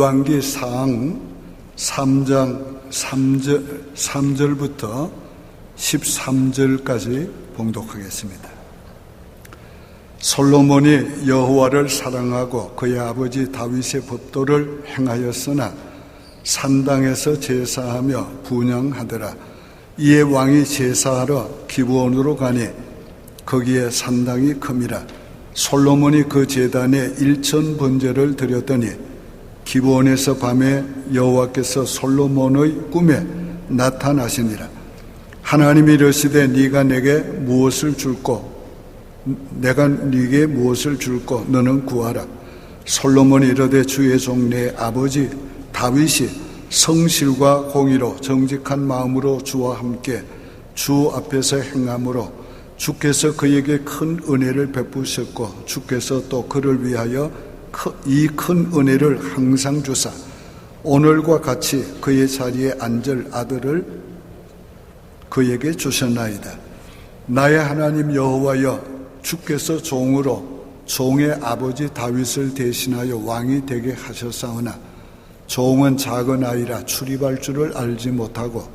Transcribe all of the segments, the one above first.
열왕기상 3장 3절부터 13절까지 봉독하겠습니다. 솔로몬이 여호와를 사랑하고 그의 아버지 다윗의 법도를 행하였으나 산당에서 제사하며 분향하더라. 이에 왕이 제사하러 기브온으로 가니 거기에 산당이 큼이라. 솔로몬이 그 제단에 1천 번제를 드렸더니 기브온에서 밤에 여호와께서 솔로몬의 꿈에 나타나시니라. 하나님이 이르시되 네가 내게 무엇을 줄꼬 내가 네게 무엇을 줄꼬 너는 구하라. 솔로몬이 이르되 주의 종 내 아버지 다윗이 성실과 공의로 정직한 마음으로 주와 함께 주 앞에서 행함으로 주께서 그에게 큰 은혜를 베푸셨고 주께서 또 그를 위하여 이 큰 은혜를 항상 주사 오늘과 같이 그의 자리에 앉을 아들을 그에게 주셨나이다. 나의 하나님 여호와여, 주께서 종으로 종의 아버지 다윗을 대신하여 왕이 되게 하셨사오나 종은 작은 아이라 출입할 줄을 알지 못하고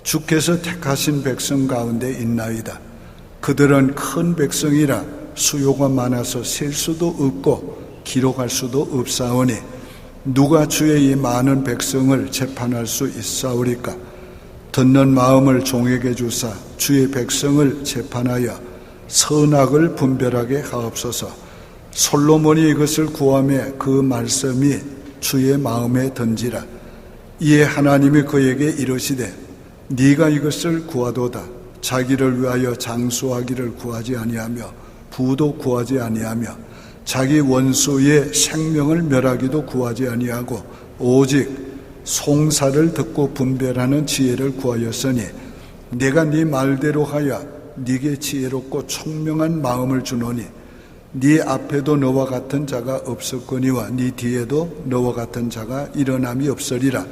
주께서 택하신 백성 가운데 있나이다. 그들은 큰 백성이라 수요가 많아서 셀 수도 없고 기록할 수도 없사오니 누가 주의 이 많은 백성을 재판할 수 있사오리까? 듣는 마음을 종에게 주사 주의 백성을 재판하여 선악을 분별하게 하옵소서. 솔로몬이 이것을 구하며 그 말씀이 주의 마음에 던지라. 이에 하나님이 그에게 이르시되 네가 이것을 구하도다. 자기를 위하여 장수하기를 구하지 아니하며 부도 구하지 아니하며 자기 원수의 생명을 멸하기도 구하지 아니하고 오직 송사를 듣고 분별하는 지혜를 구하였으니 내가 네 말대로 하여 네게 지혜롭고 총명한 마음을 주노니 네 앞에도 너와 같은 자가 없었거니와 네 뒤에도 너와 같은 자가 일어남이 없으리라.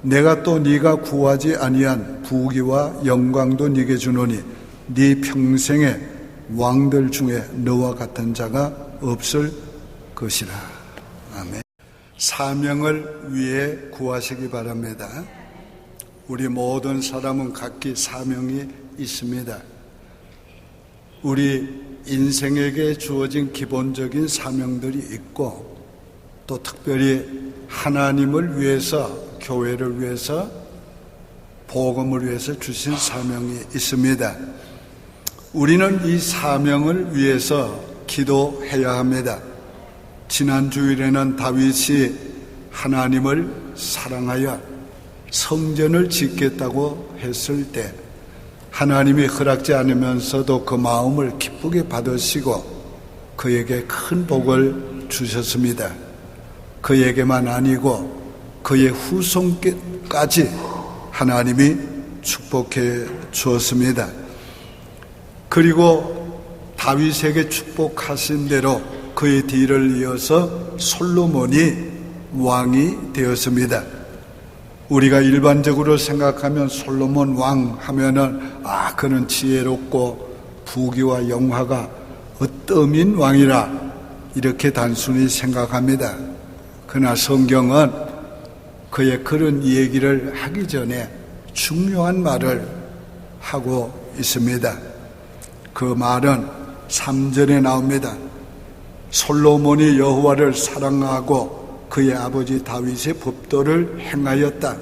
내가 또 네가 구하지 아니한 부귀와 영광도 네게 주노니 네 평생에 왕들 중에 너와 같은 자가 없을 것이라. 아멘. 사명을 위해 구하시기 바랍니다. 우리 모든 사람은 각기 사명이 있습니다. 우리 인생에게 주어진 기본적인 사명들이 있고 또 특별히 하나님을 위해서, 교회를 위해서, 복음을 위해서 주신 사명이 있습니다. 우리는 이 사명을 위해서 기도해야 합니다. 지난 주일에는 다윗이 하나님을 사랑하여 성전을 짓겠다고 했을 때 하나님이 허락지 않으면서도 그 마음을 기쁘게 받으시고 그에게 큰 복을 주셨습니다. 그에게만 아니고 그의 후손까지 하나님이 축복해 주었습니다. 그리고 다윗에게 축복하신 대로 그의 뒤를 이어서 솔로몬이 왕이 되었습니다. 우리가 일반적으로 생각하면 솔로몬 왕 하면은 그는 지혜롭고 부귀와 영화가 어떠민 왕이라 이렇게 단순히 생각합니다. 그러나 성경은 그의 그런 얘기를 하기 전에 중요한 말을 하고 있습니다. 그 말은 3절에 나옵니다. 솔로몬이 여호와를 사랑하고 그의 아버지 다윗의 법도를 행하였다.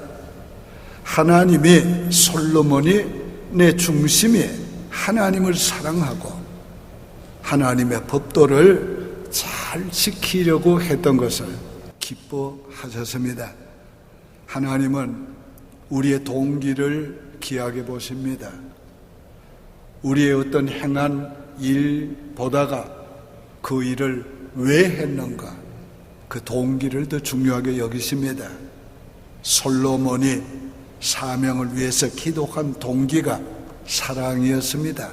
하나님이 솔로몬이 내 중심이 하나님을 사랑하고 하나님의 법도를 잘 지키려고 했던 것을 기뻐하셨습니다. 하나님은 우리의 동기를 귀하게 보십니다. 우리의 어떤 행한 일보다가 그 일을 왜 했는가, 그 동기를 더 중요하게 여기십니다. 솔로몬이 사명을 위해서 기도한 동기가 사랑이었습니다.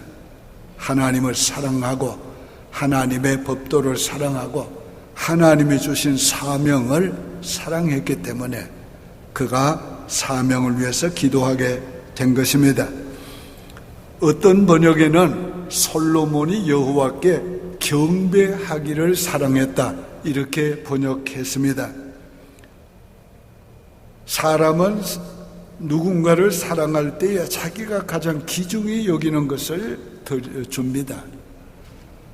하나님을 사랑하고 하나님의 법도를 사랑하고 하나님이 주신 사명을 사랑했기 때문에 그가 사명을 위해서 기도하게 된 것입니다. 어떤 번역에는 솔로몬이 여호와께 경배하기를 사랑했다 이렇게 번역했습니다. 사람은 누군가를 사랑할 때에 자기가 가장 귀중히 여기는 것을 줍니다.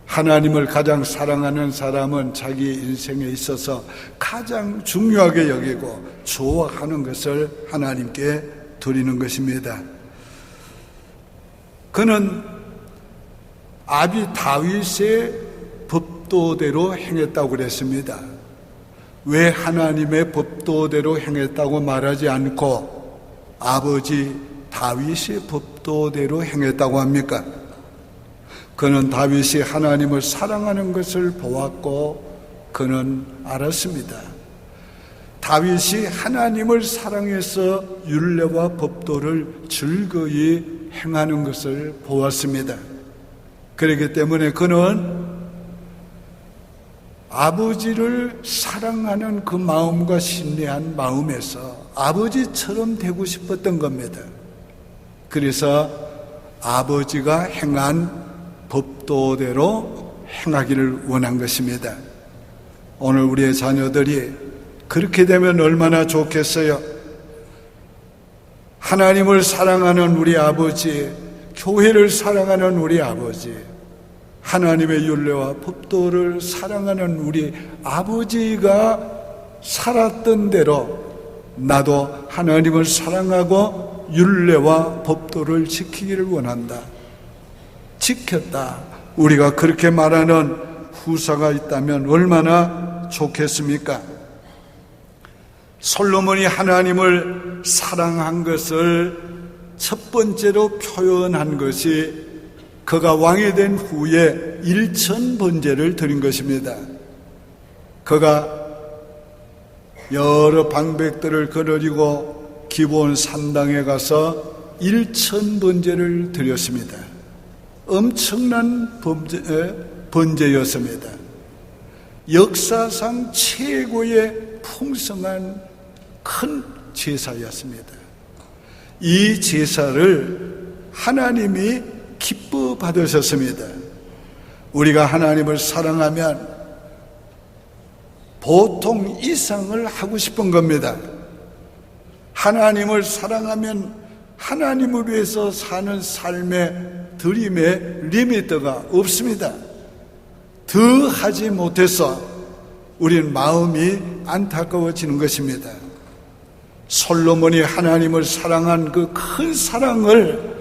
하나님을 가장 사랑하는 사람은 자기 인생에 있어서 가장 중요하게 여기고 좋아하는 것을 하나님께 드리는 것입니다. 그는 아비 다윗의 법도대로 행했다고 그랬습니다. 왜 하나님의 법도대로 행했다고 말하지 않고 아버지 다윗의 법도대로 행했다고 합니까? 그는 다윗이 하나님을 사랑하는 것을 보았고 그는 알았습니다. 다윗이 하나님을 사랑해서 율례와 법도를 즐거이 행하는 것을 보았습니다. 그렇기 때문에 그는 아버지를 사랑하는 그 마음과 신뢰한 마음에서 아버지처럼 되고 싶었던 겁니다. 그래서 아버지가 행한 법도대로 행하기를 원한 것입니다. 오늘 우리의 자녀들이 그렇게 되면 얼마나 좋겠어요? 하나님을 사랑하는 우리 아버지, 교회를 사랑하는 우리 아버지, 하나님의 율례와 법도를 사랑하는 우리 아버지가 살았던 대로 나도 하나님을 사랑하고 율례와 법도를 지키기를 원한다. 지켰다. 우리가 그렇게 말하는 후사가 있다면 얼마나 좋겠습니까? 솔로몬이 하나님을 사랑한 것을 첫 번째로 표현한 것이 그가 왕이 된 후에 일천번제를 드린 것입니다. 그가 여러 방백들을 거느리고 기브온 산당에 가서 일천번제를 드렸습니다. 엄청난 번제였습니다. 역사상 최고의 풍성한 큰 제사였습니다. 이 제사를 하나님이 기뻐 받으셨습니다. 우리가 하나님을 사랑하면 보통 이상을 하고 싶은 겁니다. 하나님을 사랑하면 하나님을 위해서 사는 삶의 드림의 리미트가 없습니다. 더 하지 못해서 우리는 마음이 안타까워지는 것입니다. 솔로몬이 하나님을 사랑한 그 큰 사랑을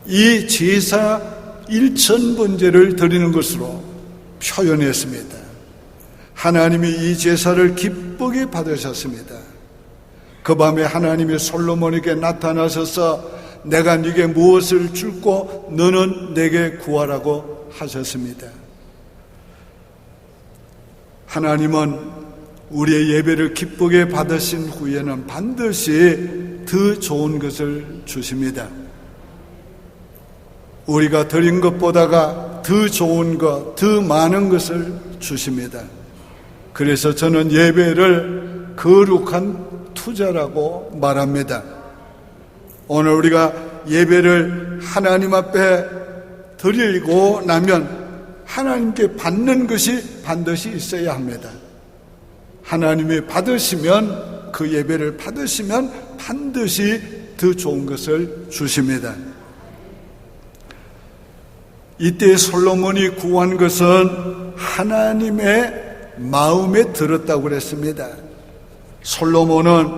이 제사 일천번제를 드리는 것으로 표현했습니다. 하나님이 이 제사를 기쁘게 받으셨습니다. 그 밤에 하나님이 솔로몬에게 나타나셔서 내가 네게 무엇을 줄고 너는 내게 구하라고 하셨습니다. 하나님은 우리의 예배를 기쁘게 받으신 후에는 반드시 더 좋은 것을 주십니다. 우리가 드린 것보다가 더 좋은 것, 더 많은 것을 주십니다. 그래서 저는 예배를 거룩한 투자라고 말합니다. 오늘 우리가 예배를 하나님 앞에 드리고 나면 하나님께 받는 것이 반드시 있어야 합니다. 하나님이 받으시면, 그 예배를 받으시면 반드시 더 좋은 것을 주십니다. 이때 솔로몬이 구한 것은 하나님의 마음에 들었다고 그랬습니다. 솔로몬은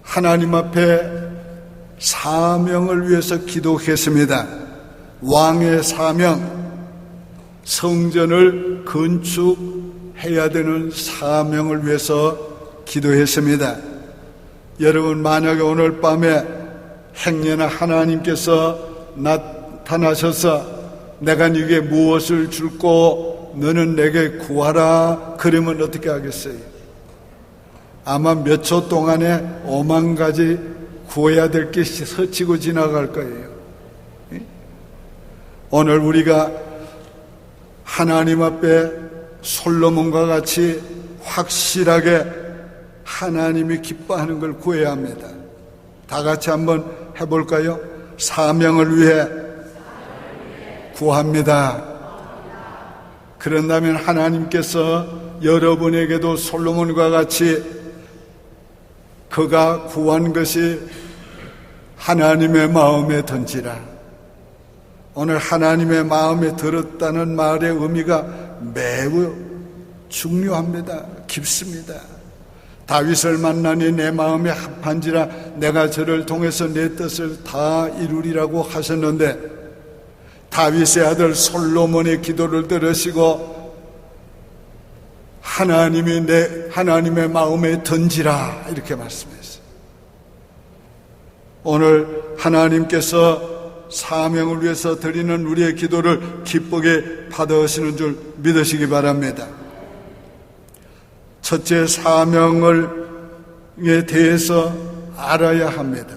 하나님 앞에 사명을 위해서 기도했습니다. 왕의 사명, 성전을 건축해야 되는 사명을 위해서 기도했습니다. 여러분, 만약에 오늘 밤에 행여나 하나님께서 나타나셔서 내가 네게 무엇을 줄고 너는 내게 구하라 그러면 어떻게 하겠어요? 아마 몇 초 동안에 5만 가지 구해야 될 게 스치고 지나갈 거예요. 오늘 우리가 하나님 앞에 솔로몬과 같이 확실하게 하나님이 기뻐하는 걸 구해야 합니다. 다 같이 한번 해볼까요? 사명을 위해 구합니다. 그런다면 하나님께서 여러분에게도 솔로몬과 같이 그가 구한 것이 하나님의 마음에 든지라. 오늘 하나님의 마음에 들었다는 말의 의미가 매우 중요합니다. 깊습니다. 다윗을 만나니 내 마음에 합한지라 내가 저를 통해서 내 뜻을 다 이루리라고 하셨는데, 다윗의 아들 솔로몬의 기도를 들으시고 하나님의 마음에 든지라 이렇게 말씀했어요. 오늘 하나님께서 사명을 위해서 드리는 우리의 기도를 기쁘게 받으시는 줄 믿으시기 바랍니다. 첫째, 사명에 대해서 알아야 합니다.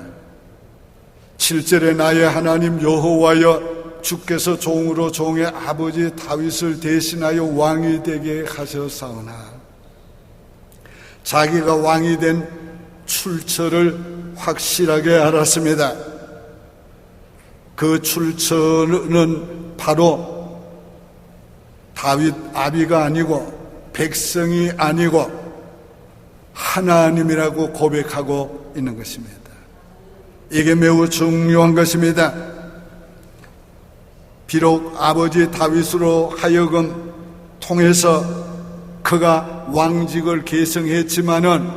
7절에 나의 하나님 여호와여 주께서 종으로 종의 아버지 다윗을 대신하여 왕이 되게 하셨사오나, 자기가 왕이 된 출처를 확실하게 알았습니다. 그 출처는 바로 다윗 아비가 아니고 백성이 아니고 하나님이라고 고백하고 있는 것입니다. 이게 매우 중요한 것입니다. 비록 아버지 다윗으로 하여금 통해서 그가 왕직을 계승했지만은,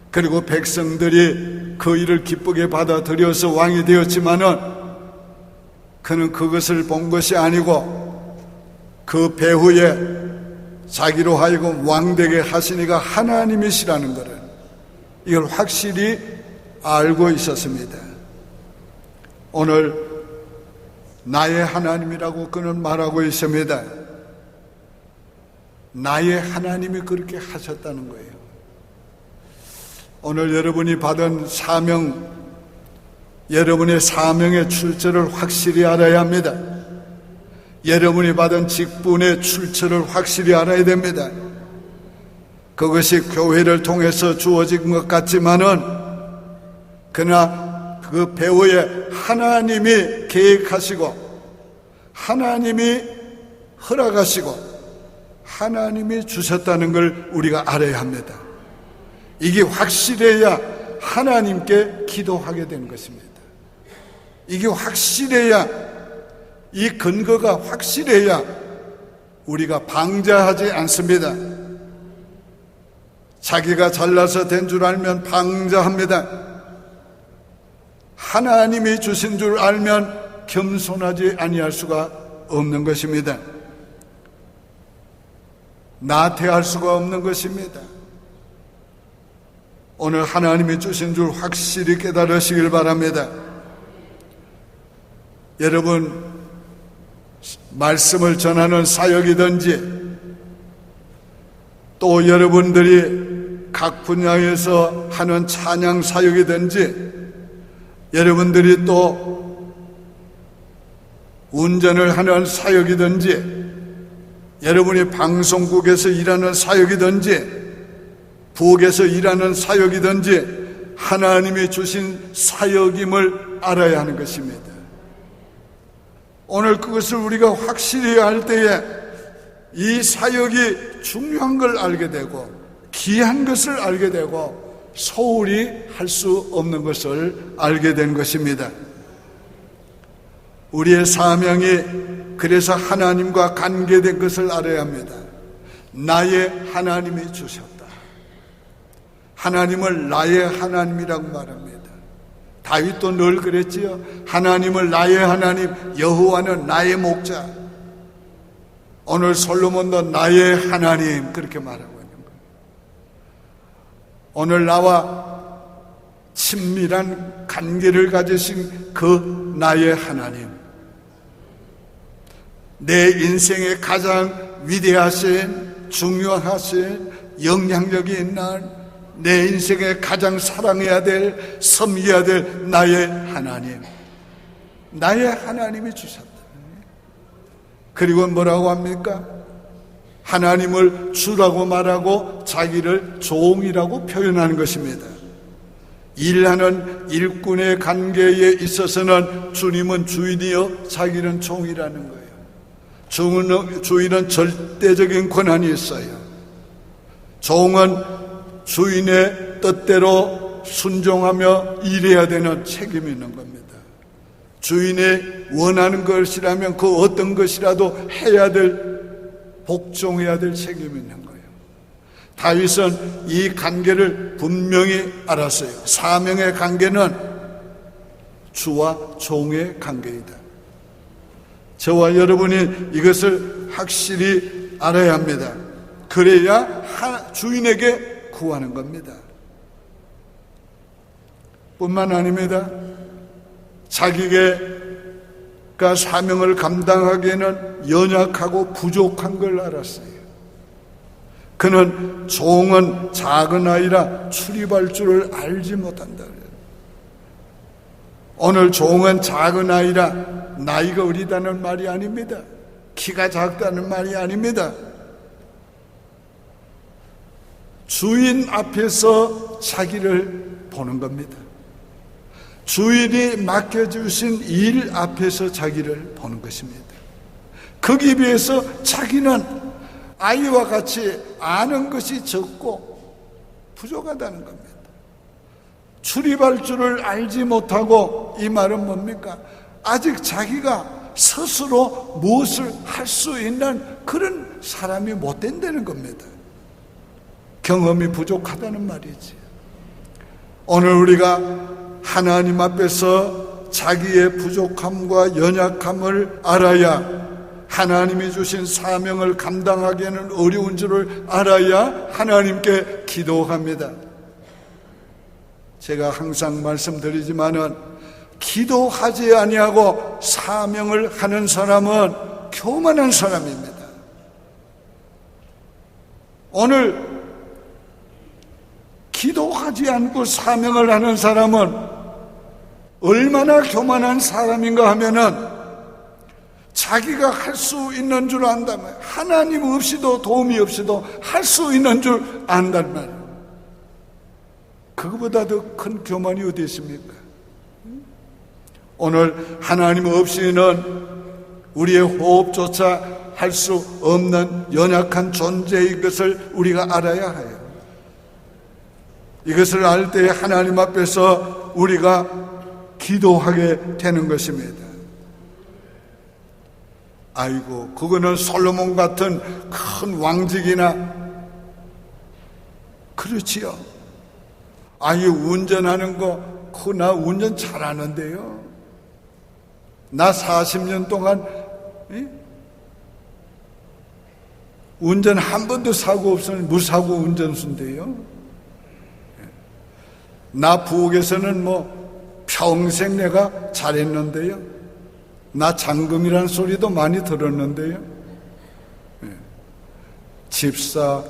그리고 백성들이 그 일을 기쁘게 받아들여서 왕이 되었지만은, 그는 그것을 본 것이 아니고 그 배후에 자기로 하여금 왕되게 하시니가 하나님이시라는 것을, 이걸 확실히 알고 있었습니다. 오늘 나의 하나님이라고 그는 말하고 있습니다. 나의 하나님이 그렇게 하셨다는 거예요. 오늘 여러분이 받은 사명, 여러분의 사명의 출처를 확실히 알아야 합니다. 여러분이 받은 직분의 출처를 확실히 알아야 됩니다. 그것이 교회를 통해서 주어진 것 같지만은, 그러나 그 배후에 하나님이 계획하시고 하나님이 허락하시고 하나님이 주셨다는 걸 우리가 알아야 합니다. 이게 확실해야 하나님께 기도하게 되는 것입니다. 이게 확실해야, 이 근거가 확실해야 우리가 방자하지 않습니다. 자기가 잘나서 된 줄 알면 방자합니다. 하나님이 주신 줄 알면 겸손하지 아니할 수가 없는 것입니다. 나태할 수가 없는 것입니다. 오늘 하나님이 주신 줄 확실히 깨달으시길 바랍니다. 여러분, 말씀을 전하는 사역이든지, 또 여러분들이 각 분야에서 하는 찬양 사역이든지, 여러분들이 또 운전을 하는 사역이든지, 여러분이 방송국에서 일하는 사역이든지, 부엌에서 일하는 사역이든지, 하나님이 주신 사역임을 알아야 하는 것입니다. 오늘 그것을 우리가 확실히 알 때에 이 사역이 중요한 걸 알게 되고 귀한 것을 알게 되고 소홀히 할 수 없는 것을 알게 된 것입니다. 우리의 사명이 그래서 하나님과 관계된 것을 알아야 합니다. 나의 하나님이 주셨다. 하나님을 나의 하나님이라고 말합니다. 다윗도 늘 그랬지요. 하나님을 나의 하나님, 여호와는 나의 목자. 오늘 솔로몬도 나의 하나님, 그렇게 말하고 있는 거예요. 오늘 나와 친밀한 관계를 가지신 그 나의 하나님, 내 인생의 가장 위대하신, 중요하신, 영향력이 있는, 내 인생에 가장 사랑해야 될, 섬겨야 될 나의 하나님, 나의 하나님이 주셨다. 그리고 뭐라고 합니까? 하나님을 주라고 말하고 자기를 종이라고 표현하는 것입니다. 일하는 일꾼의 관계에 있어서는 주님은 주인이요 자기는 종이라는 거예요. 주인은 절대적인 권한이 있어요. 종은 주인의 하나님의 뜻대로 순종하며 일해야 되는 책임이 있는 겁니다. 주인이 원하는 것이라면 그 어떤 것이라도 해야 될, 복종해야 될 책임이 있는 거예요. 다윗은 이 관계를 분명히 알았어요. 사명의 관계는 주와 종의 관계이다. 저와 여러분이 이것을 확실히 알아야 합니다. 그래야 주인에게 구하는 겁니다. 뿐만 아닙니다. 자기가 사명을 감당하기에는 연약하고 부족한 걸 알았어요. 그는 종은 작은 아이라 출입할 줄을 알지 못한다. 오늘 종은 작은 아이라 나이가 어리다는 말이 아닙니다. 키가 작다는 말이 아닙니다. 주인 앞에서 자기를 보는 겁니다. 주인이 맡겨주신 일 앞에서 자기를 보는 것입니다. 거기에 비해서 자기는 아이와 같이 아는 것이 적고 부족하다는 겁니다. 출입할 줄을 알지 못하고, 이 말은 뭡니까? 아직 자기가 스스로 무엇을 할 수 있는 그런 사람이 못 된다는 겁니다. 경험이 부족하다는 말이지. 오늘 우리가 하나님 앞에서 자기의 부족함과 연약함을 알아야, 하나님이 주신 사명을 감당하기에는 어려운 줄을 알아야 하나님께 기도합니다. 제가 항상 말씀드리지만은, 기도하지 아니하고 사명을 하는 사람은 교만한 사람입니다. 오늘 기도하지 않고 사명을 하는 사람은 얼마나 교만한 사람인가 하면은, 자기가 할 수 있는 줄 안다면, 하나님 없이도 도움이 없이도 할 수 있는 줄 안단 말이에요. 그거보다 더 큰 교만이 어디 있습니까? 오늘 하나님 없이는 우리의 호흡조차 할 수 없는 연약한 존재인 것을 우리가 알아야 해요. 이것을 알 때 하나님 앞에서 우리가 기도하게 되는 것입니다. 아이고, 그거는 솔로몬 같은 큰 왕직이나 그렇지요. 아유, 운전하는 거, 그거 나 운전 잘하는데요. 나 40년 동안 운전 한 번도 사고 없으니 무사고 운전수인데요. 나 부엌에서는 평생 내가 잘했는데요. 나 장금이라는 소리도 많이 들었는데요. 집사,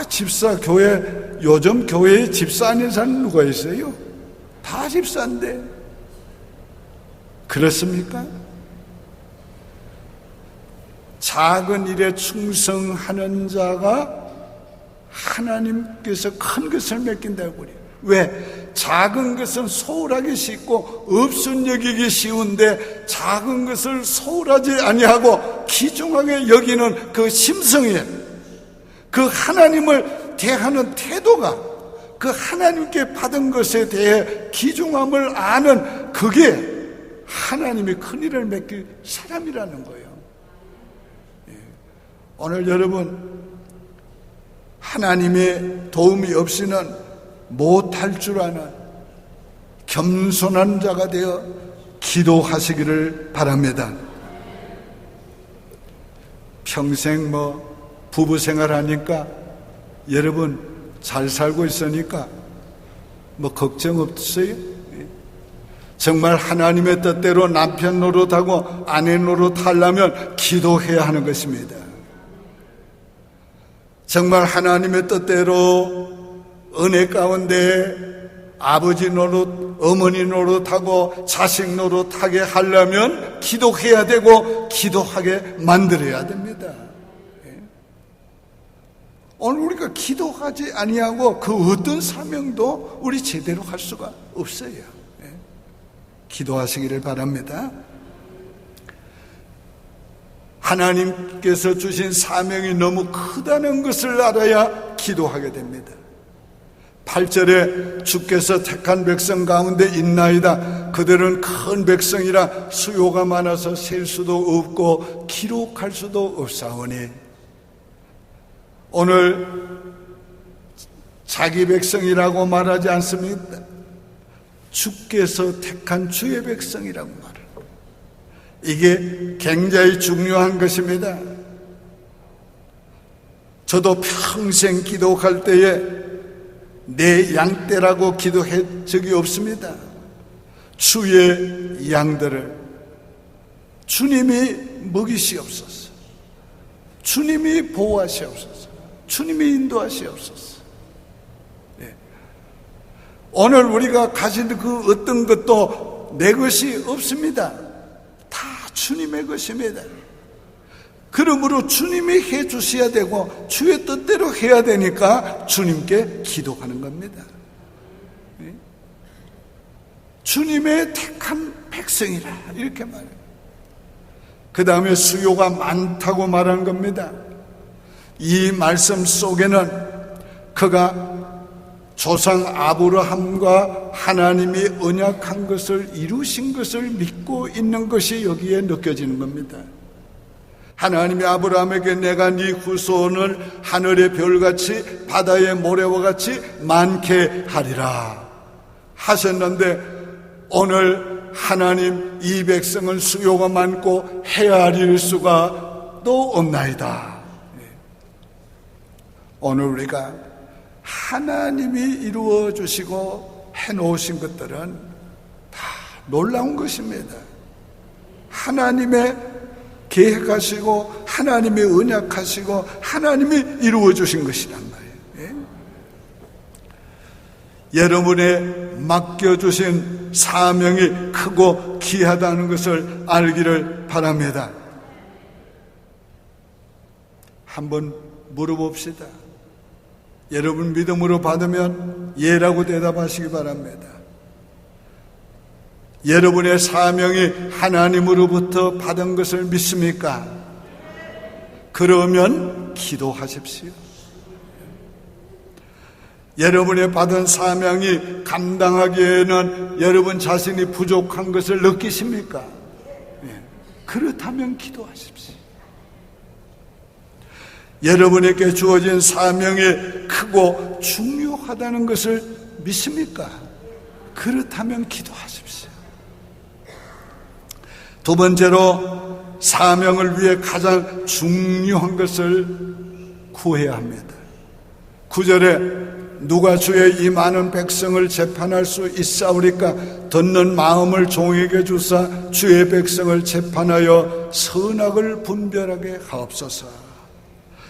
집사 교회, 요즘 교회에 집사 아닌 사람 누가 있어요? 다 집사인데. 그렇습니까? 작은 일에 충성하는 자가 하나님께서 큰 것을 맡긴다고 그래요. 왜? 작은 것은 소홀하기 쉽고 없은 여기기 쉬운데, 작은 것을 소홀하지 아니하고 귀중하게 여기는 그 심성이에요. 그 하나님을 대하는 태도가, 그 하나님께 받은 것에 대해 귀중함을 아는, 그게 하나님이 큰일을 맡길 사람이라는 거예요. 오늘 여러분, 하나님의 도움이 없이는 못할 줄 아는 겸손한 자가 되어 기도하시기를 바랍니다. 평생 부부 생활하니까 여러분 잘 살고 있으니까 걱정 없으세요? 정말 하나님의 뜻대로 남편 노릇하고 아내 노릇하려면 기도해야 하는 것입니다. 정말 하나님의 뜻대로 은혜 가운데 아버지 노릇, 어머니 노릇하고 자식 노릇하게 하려면 기도해야 되고 기도하게 만들어야 됩니다. 오늘 우리가 기도하지 아니하고 그 어떤 사명도 우리 제대로 할 수가 없어요. 기도하시기를 바랍니다. 하나님께서 주신 사명이 너무 크다는 것을 알아야 기도하게 됩니다. 8절에 주께서 택한 백성 가운데 있나이다. 그들은 큰 백성이라 수요가 많아서 셀 수도 없고 기록할 수도 없사오니. 오늘 자기 백성이라고 말하지 않습니다. 주께서 택한 주의 백성이라고 말합니다. 이게 굉장히 중요한 것입니다. 저도 평생 기도할 때에 내 양떼라고 기도한 적이 없습니다. 주의 양들을 주님이 먹이시옵소서, 주님이 보호하시옵소서, 주님이 인도하시옵소서. 네. 오늘 우리가 가진 그 어떤 것도 내 것이 없습니다. 다 주님의 것입니다. 그러므로 주님이 해 주셔야 되고 주의 뜻대로 해야 되니까 주님께 기도하는 겁니다. 주님의 택한 백성이라 이렇게 말해요. 그 다음에 수요가 많다고 말한 겁니다. 이 말씀 속에는 그가 조상 아브라함과 하나님이 언약한 것을 이루신 것을 믿고 있는 것이 여기에 느껴지는 겁니다. 하나님이 아브라함에게 내가 네 후손을 하늘의 별같이 바다의 모래와 같이 많게 하리라 하셨는데, 오늘 하나님 이 백성은 수요가 많고 헤아릴 수가 또 없나이다. 오늘 우리가 하나님이 이루어 주시고 해놓으신 것들은 다 놀라운 것입니다. 하나님의 계획하시고 하나님이 언약하시고 하나님이 이루어 주신 것이란 말이에요. 여러분의 맡겨주신 사명이 크고 귀하다는 것을 알기를 바랍니다. 한번 물어봅시다. 여러분 믿음으로 받으면 예라고 대답하시기 바랍니다. 여러분의 사명이 하나님으로부터 받은 것을 믿습니까? 그러면 기도하십시오. 여러분의 받은 사명이 감당하기에는 여러분 자신이 부족한 것을 느끼십니까? 그렇다면 기도하십시오. 여러분에게 주어진 사명이 크고 중요하다는 것을 믿습니까? 그렇다면 기도하십시오. 두 번째로 사명을 위해 가장 중요한 것을 구해야 합니다. 9절에 누가 주의 이 많은 백성을 재판할 수 있사오리까? 듣는 마음을 종에게 주사 주의 백성을 재판하여 선악을 분별하게 하옵소서.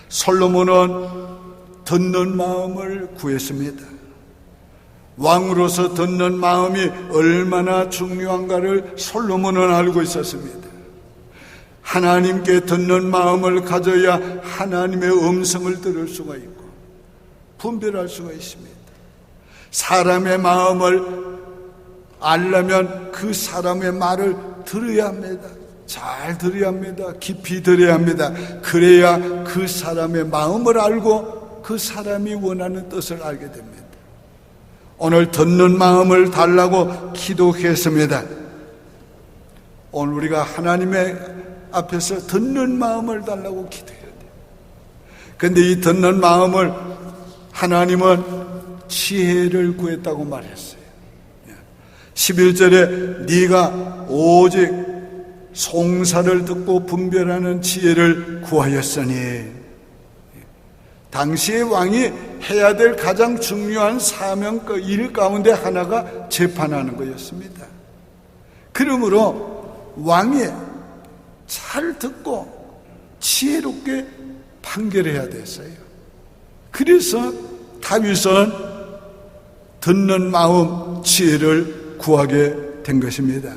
솔로몬은 듣는 마음을 구했습니다. 왕으로서 듣는 마음이 얼마나 중요한가를 솔로몬은 알고 있었습니다. 하나님께 듣는 마음을 가져야 하나님의 음성을 들을 수가 있고 분별할 수가 있습니다. 사람의 마음을 알려면 그 사람의 말을 들어야 합니다. 잘 들어야 합니다. 깊이 들어야 합니다. 그래야 그 사람의 마음을 알고 그 사람이 원하는 뜻을 알게 됩니다. 오늘 듣는 마음을 달라고 기도했습니다. 오늘 우리가 하나님의 앞에서 듣는 마음을 달라고 기도해야 돼요. 그런데 이 듣는 마음을 하나님은 지혜를 구했다고 말했어요. 11절에 네가 오직 송사를 듣고 분별하는 지혜를 구하였으니, 당시의 왕이 해야 될 가장 중요한 사명 일 가운데 하나가 재판하는 것이었습니다. 그러므로 왕이 잘 듣고 지혜롭게 판결해야 됐어요. 그래서 다윗은 듣는 마음, 지혜를 구하게 된 것입니다.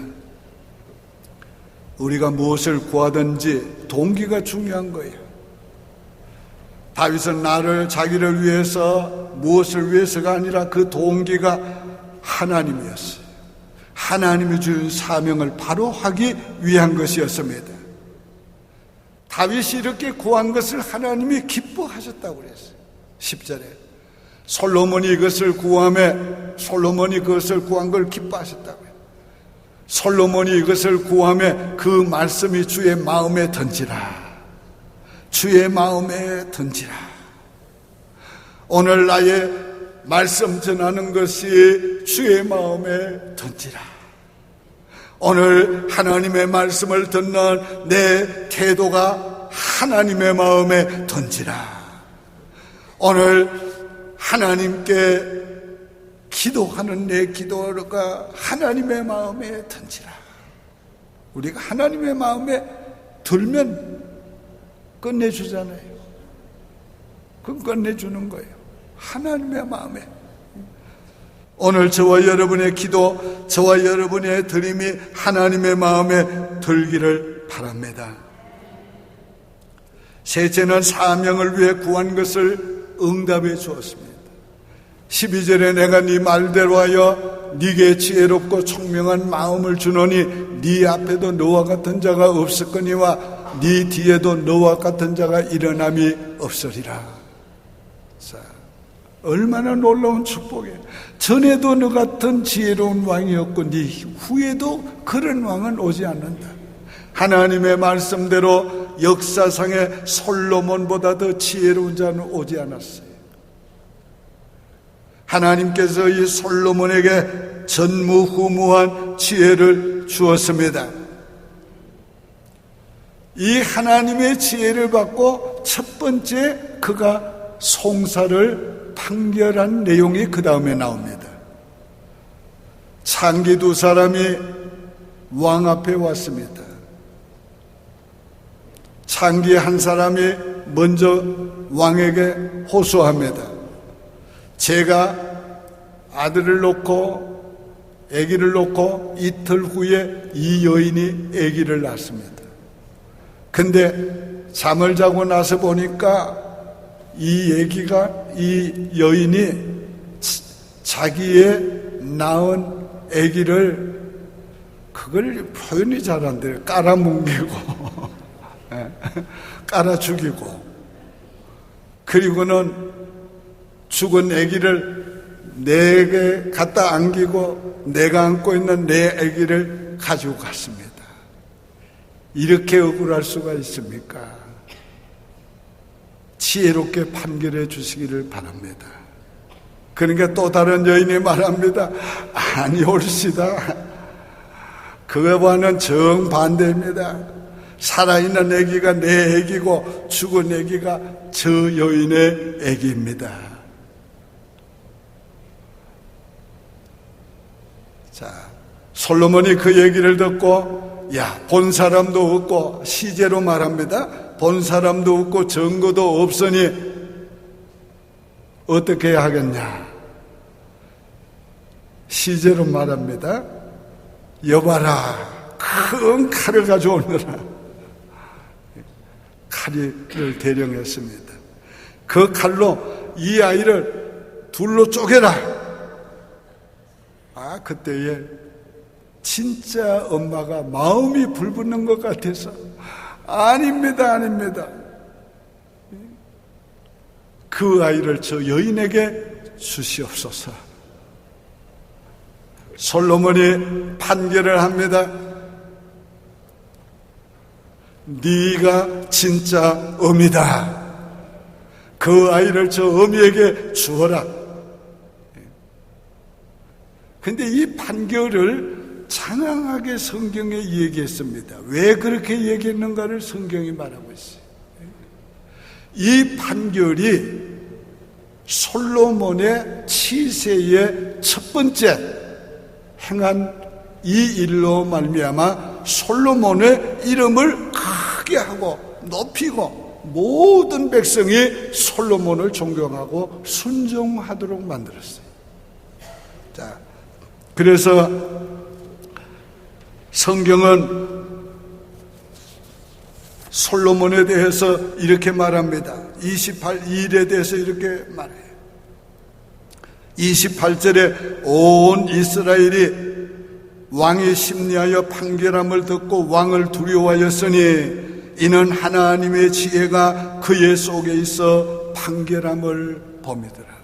우리가 무엇을 구하든지 동기가 중요한 거예요. 다윗은 자기를 위해서, 무엇을 위해서가 아니라 그 동기가 하나님이었어요. 하나님이 준 사명을 바로 하기 위한 것이었습니다. 다윗이 이렇게 구한 것을 하나님이 기뻐하셨다고 그랬어요. 10절에 솔로몬이 이것을 구함에 솔로몬이 그것을 구한 걸 기뻐하셨다고요. 솔로몬이 이것을 구함에 그 말씀이 주의 마음에 던지라. 주의 마음에 던지라. 오늘 나의 말씀 전하는 것이 주의 마음에 던지라. 오늘 하나님의 말씀을 듣는 내 태도가 하나님의 마음에 던지라. 오늘 하나님께 기도하는 내 기도가 하나님의 마음에 던지라. 우리가 하나님의 마음에 들면 끝내주잖아요. 그건 끝내주는 거예요. 하나님의 마음에. 오늘 저와 여러분의 기도, 저와 여러분의 드림이 하나님의 마음에 들기를 바랍니다. 셋째는 사명을 위해 구한 것을 응답해 주었습니다. 12절에 내가 네 말대로 하여 네게 지혜롭고 총명한 마음을 주노니 네 앞에도 너와 같은 자가 없었거니와 네 뒤에도 너와 같은 자가 일어남이 없으리라. 자, 얼마나 놀라운 축복이에요. 전에도 너 같은 지혜로운 왕이었고 네 후에도 그런 왕은 오지 않는다. 하나님의 말씀대로 역사상에 솔로몬보다 더 지혜로운 자는 오지 않았어요. 하나님께서 이 솔로몬에게 전무후무한 지혜를 주었습니다. 이 하나님의 지혜를 받고 첫 번째 그가 송사를 판결한 내용이 그 다음에 나옵니다. 창기 두 사람이 왕 앞에 왔습니다. 창기 한 사람이 먼저 왕에게 호소합니다. 제가 아들을 놓고 아기를 놓고 이틀 후에 이 여인이 아기를 낳습니다. 근데 잠을 자고 나서 보니까 이 여인이 자기의 낳은 아기를 그걸 표현이 잘 안 돼요. 깔아뭉개고 깔아 죽이고, 그리고는 죽은 아기를 내게 갖다 안기고 내가 안고 있는 내 아기를 가지고 갔습니다. 이렇게 억울할 수가 있습니까? 지혜롭게 판결해 주시기를 바랍니다. 그러니까 또 다른 여인이 말합니다. 아니올시다. 그거와는 정반대입니다. 살아있는 아기가 내 아기고 죽은 아기가 저 여인의 아기입니다. 자, 솔로몬이 그 얘기를 듣고 본 사람도 없고, 시제로 말합니다. 본 사람도 없고 증거도 없으니 어떻게 해야 하겠냐. 시제로 말합니다. 여봐라, 큰 칼을 가져오느라 칼을 대령했습니다. 그 칼로 이 아이를 둘로 쪼개라. 그때에 진짜 엄마가 마음이 불붙는 것 같아서 아닙니다. 그 아이를 저 여인에게 주시옵소서. 솔로몬이 판결을 합니다. 네가 진짜 어미다. 그 아이를 저 어미에게 주어라. 근데 이 판결을 장황하게 성경에 얘기했습니다. 왜 그렇게 얘기했는가를 성경이 말하고 있어요. 이 판결이 솔로몬의 치세의 첫 번째 행한 이 일로 말미암아 솔로몬의 이름을 크게 하고 높이고 모든 백성이 솔로몬을 존경하고 순종하도록 만들었어요. 자, 그래서 성경은 솔로몬에 대해서 이렇게 말합니다. 28일에 대해서 이렇게 말해요. 28절에 온 이스라엘이 왕이 심리하여 판결함을 듣고 왕을 두려워하였으니 이는 하나님의 지혜가 그의 속에 있어 판결함을 범이더라.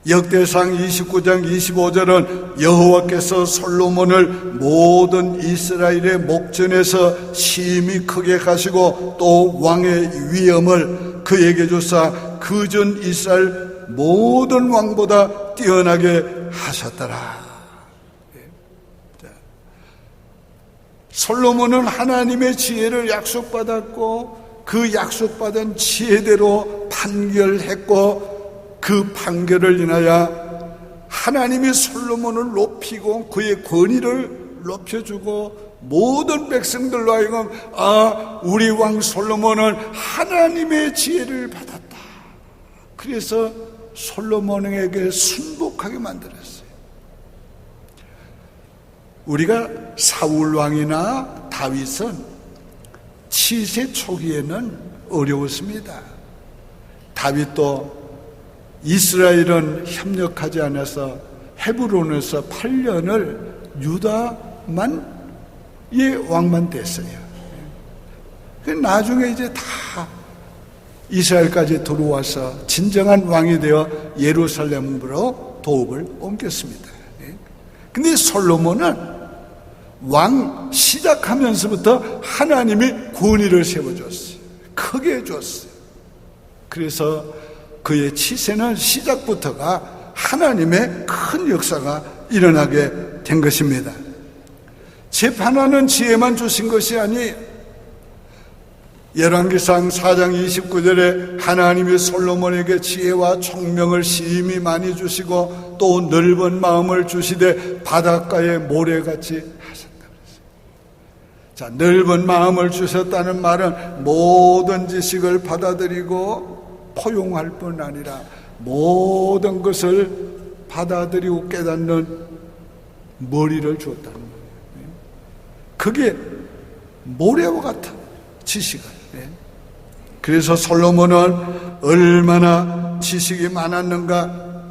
역대상 29장 25절은 여호와께서 솔로몬을 모든 이스라엘의 목전에서 심히 크게 하시고 또 왕의 위엄을 그에게 주사 그전 이스라엘 모든 왕보다 뛰어나게 하셨더라. 솔로몬은 하나님의 지혜를 약속받았고 그 약속받은 지혜대로 판결했고 그 판결을 인하여 하나님이 솔로몬을 높이고 그의 권위를 높여주고 모든 백성들로 하여금 우리 왕 솔로몬은 하나님의 지혜를 받았다. 그래서 솔로몬에게 순복하게 만들었어요. 우리가 사울 왕이나 다윗은 치세 초기에는 어려웠습니다. 다윗도 이스라엘은 협력하지 않아서 헤브론에서 8년을 유다만 왕만 됐어요. 나중에 이제 다 이스라엘까지 들어와서 진정한 왕이 되어 예루살렘으로 도읍을 옮겼습니다. 근데 솔로몬은 왕 시작하면서부터 하나님이 권위를 세워줬어요. 크게 해줬어요. 그래서 그의 치세는 시작부터가 하나님의 큰 역사가 일어나게 된 것입니다. 재판하는 지혜만 주신 것이 아니 열왕기상 4장 29절에 하나님이 솔로몬에게 지혜와 총명을 심히 많이 주시고 또 넓은 마음을 주시되 바닷가의 모래같이 하셨다 그랬어요. 자, 넓은 마음을 주셨다는 말은 모든 지식을 받아들이고 포용할 뿐 아니라 모든 것을 받아들이고 깨닫는 머리를 주었다는 거예요. 그게 모래와 같은 지식을. 그래서 솔로몬은 얼마나 지식이 많았는가.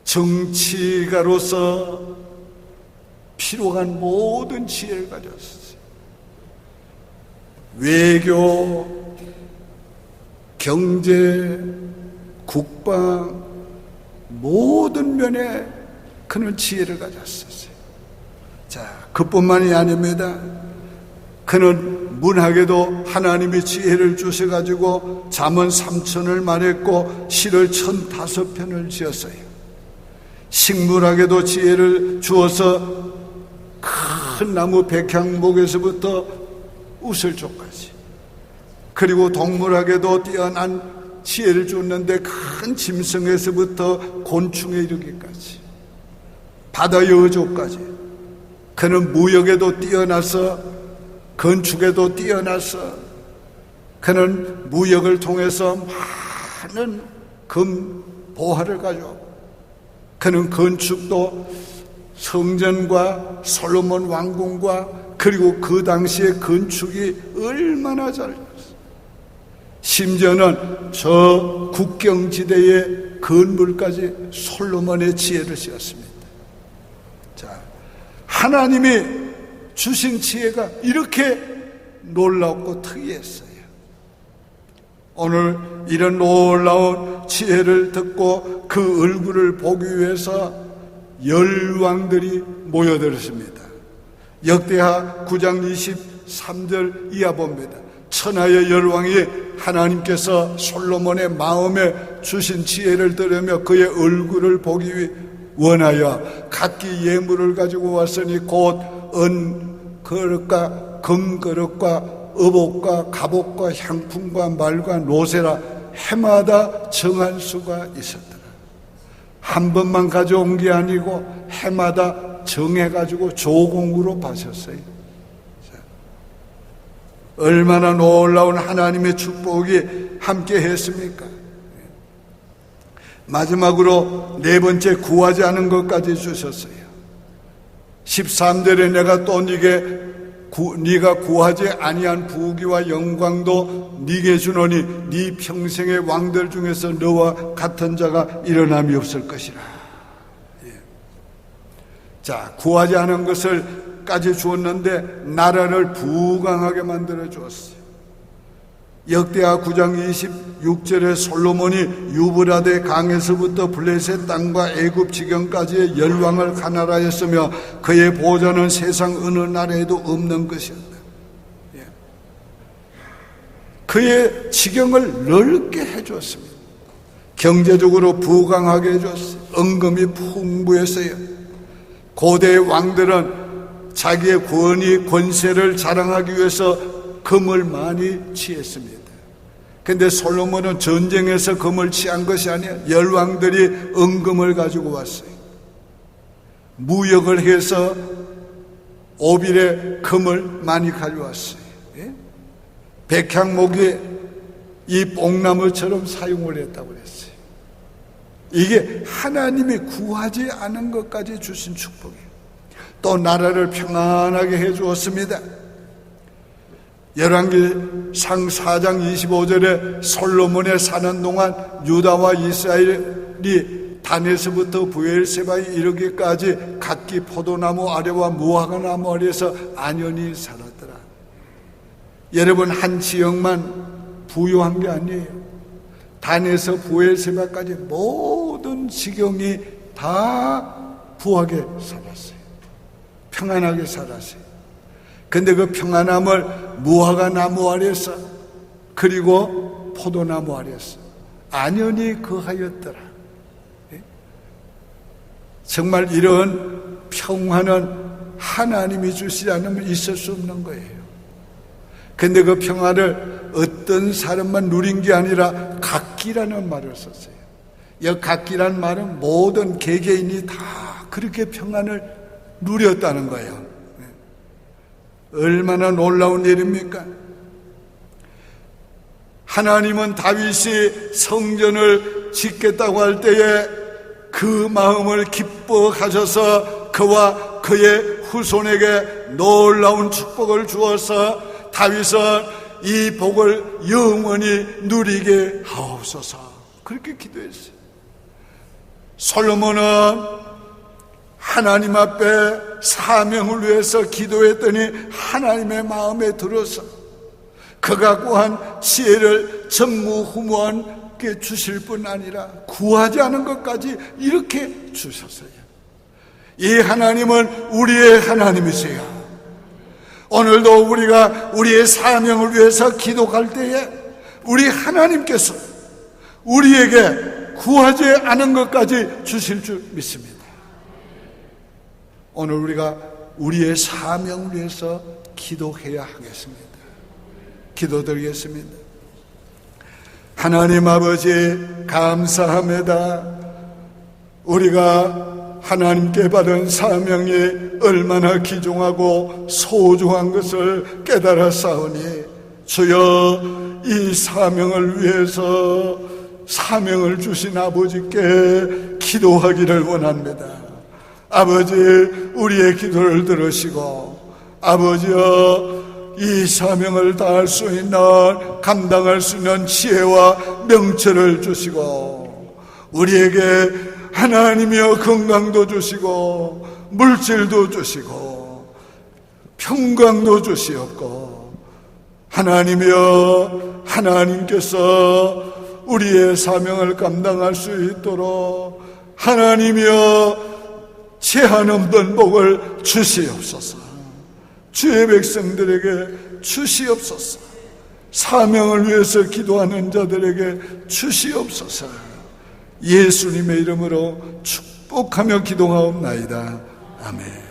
정치가로서 필요한 모든 지혜를 가졌어요. 외교, 경제, 국방 모든 면에 그는 지혜를 가졌었어요. 자, 그뿐만이 아닙니다. 그는 문학에도 하나님이 지혜를 주셔가지고 잠언 3천을 말했고 시를 1005편을 지었어요. 식물학에도 지혜를 주어서 큰 나무 백향목에서부터 우슬초까지, 그리고 동물학에도 뛰어난 지혜를 줬는데 큰 짐승에서부터 곤충에 이르기까지, 바다 여조까지. 그는 무역에도 뛰어나서 건축에도 뛰어나서 그는 무역을 통해서 많은 금 보화를 가져오고, 그는 건축도 성전과 솔로몬 왕궁과 그리고 그 당시의 건축이 얼마나 잘 됐어요. 심지어는 저 국경지대의 건물까지 솔로몬의 지혜를 씌웠습니다. 자, 하나님이 주신 지혜가 이렇게 놀랍고 특이했어요. 오늘 이런 놀라운 지혜를 듣고 그 얼굴을 보기 위해서 열왕들이 모여들었습니다. 역대하 9장 23절 이하 봅니다. 천하의 열왕이 하나님께서 솔로몬의 마음에 주신 지혜를 들으며 그의 얼굴을 보기 원하여 각기 예물을 가지고 왔으니 곧 은그릇과 금그릇과 의복과 갑옷과 향품과 말과 노새라 해마다 정한 수가 있었더라. 한 번만 가져온 게 아니고 해마다 정해가지고 조공으로 바쳤어요. 얼마나 놀라운 하나님의 축복이 함께 했습니까? 마지막으로 네 번째, 구하지 않은 것까지 주셨어요. 13절에 내가 또 네가 구하지 아니한 부귀와 영광도 네게 주노니 네 평생의 왕들 중에서 너와 같은 자가 일어남이 없을 것이라. 자, 구하지 않은 것을 까지 주었는데 나라를 부강하게 만들어 주었어요. 역대하 9장 26절에 솔로몬이 유브라데 강에서부터 블레셋 땅과 애굽 지경까지의 열왕을 가나라였으며 그의 보좌는 세상 어느 나라에도 없는 것이었다. 그의 지경을 넓게 해주었습니다. 경제적으로 부강하게 해줬어요. 은금이 풍부했어요. 고대 왕들은 자기의 권위, 권세를 자랑하기 위해서 금을 많이 취했습니다. 그런데 솔로몬은 전쟁에서 금을 취한 것이 아니라 열왕들이 은금을 가지고 왔어요. 무역을 해서 오빌에 금을 많이 가져왔어요. 백향목이 이 뽕나무처럼 사용을 했다고 그랬어요. 이게 하나님이 구하지 않은 것까지 주신 축복이에요. 또 나라를 평안하게 해주었습니다. 열왕기상 4장 25절에 솔로몬의 사는 동안 유다와 이스라엘이 단에서부터 브엘세바에 이르기까지 각기 포도나무 아래와 무화과나무 아래에서 안연히 살았더라. 여러분, 한 지역만 부유한 게 아니에요. 단에서 브엘세바까지 모든 지경이 다 부하게 살았어요. 평안하게 살았어요. 근데 그 평안함을 무화과 나무 아래서, 그리고 포도나무 아래서 안연히 거하였더라. 정말 이런 평화는 하나님이 주시지 않으면 있을 수 없는 거예요. 근데 그 평화를 어떤 사람만 누린 게 아니라 각기라는 말을 썼어요. 이 각기란 말은 모든 개개인이 다 그렇게 평안을 누렸다는 거예요. 얼마나 놀라운 일입니까? 하나님은 다윗이 성전을 짓겠다고 할 때에 그 마음을 기뻐하셔서 그와 그의 후손에게 놀라운 축복을 주어서 다윗은 이 복을 영원히 누리게 하옵소서, 그렇게 기도했어요. 솔로몬은 하나님 앞에 사명을 위해서 기도했더니 하나님의 마음에 들어서 그가 구한 지혜를 전무후무하게 주실 뿐 아니라 구하지 않은 것까지 이렇게 주셨어요. 이 하나님은 우리의 하나님이세요. 오늘도 우리가 우리의 사명을 위해서 기도할 때에 우리 하나님께서 우리에게 구하지 않은 것까지 주실 줄 믿습니다. 오늘 우리가 우리의 사명을 위해서 기도해야 하겠습니다. 기도드리겠습니다. 하나님 아버지, 감사합니다. 우리가 하나님께 받은 사명이 얼마나 귀중하고 소중한 것을 깨달았사오니 주여, 이 사명을 위해서 사명을 주신 아버지께 기도하기를 원합니다. 아버지, 우리의 기도를 들으시고 아버지여, 이 사명을 다할 수 있는, 감당할 수 있는 지혜와 명철을 주시고 우리에게 하나님이여 건강도 주시고 물질도 주시고 평강도 주시옵고, 하나님이여, 하나님께서 우리의 사명을 감당할 수 있도록 하나님이여 제한 없는 복을 주시옵소서. 주의 백성들에게 주시옵소서. 사명을 위해서 기도하는 자들에게 주시옵소서. 예수님의 이름으로 축복하며 기도하옵나이다. 아멘.